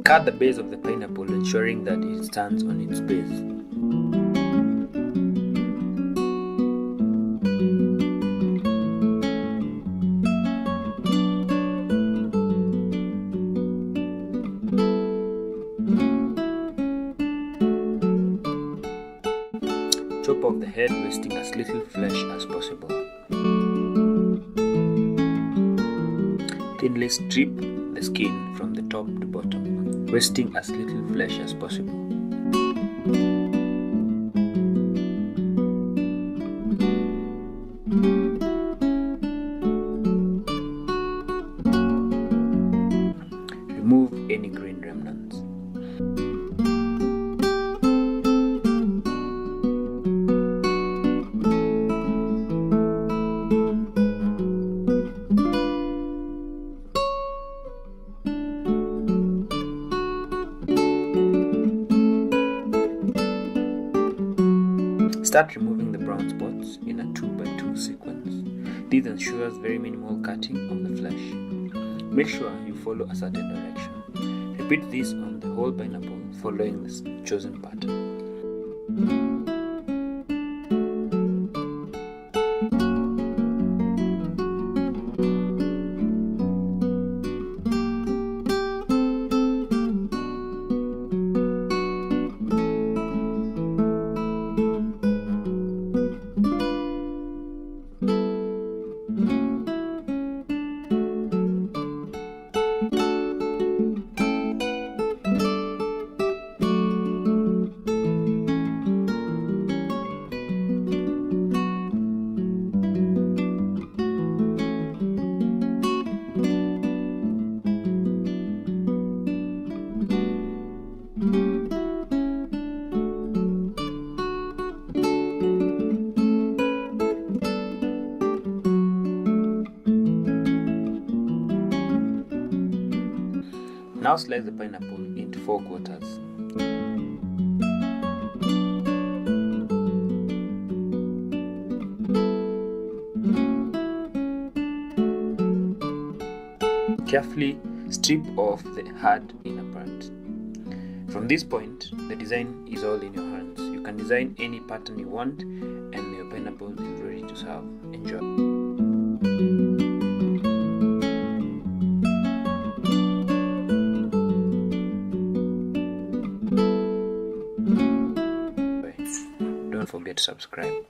Cut the base of the pineapple, ensuring that it stands on its base. Chop off the head, wasting as little flesh as possible. Thinly strip the skin from the top to bottom, wasting as little flesh as possible. Remove any green remnants. Start removing the brown spots in a 2x2 sequence. This ensures very minimal cutting of the flesh. Make sure you follow a certain direction. Repeat this on the whole pineapple following this chosen pattern. Now slice the pineapple into 4 quarters. Carefully strip off the hard inner part. From this point, the design is all in your hands. You can design any pattern you want and your pineapple is ready to serve. Enjoy. Don't forget to subscribe.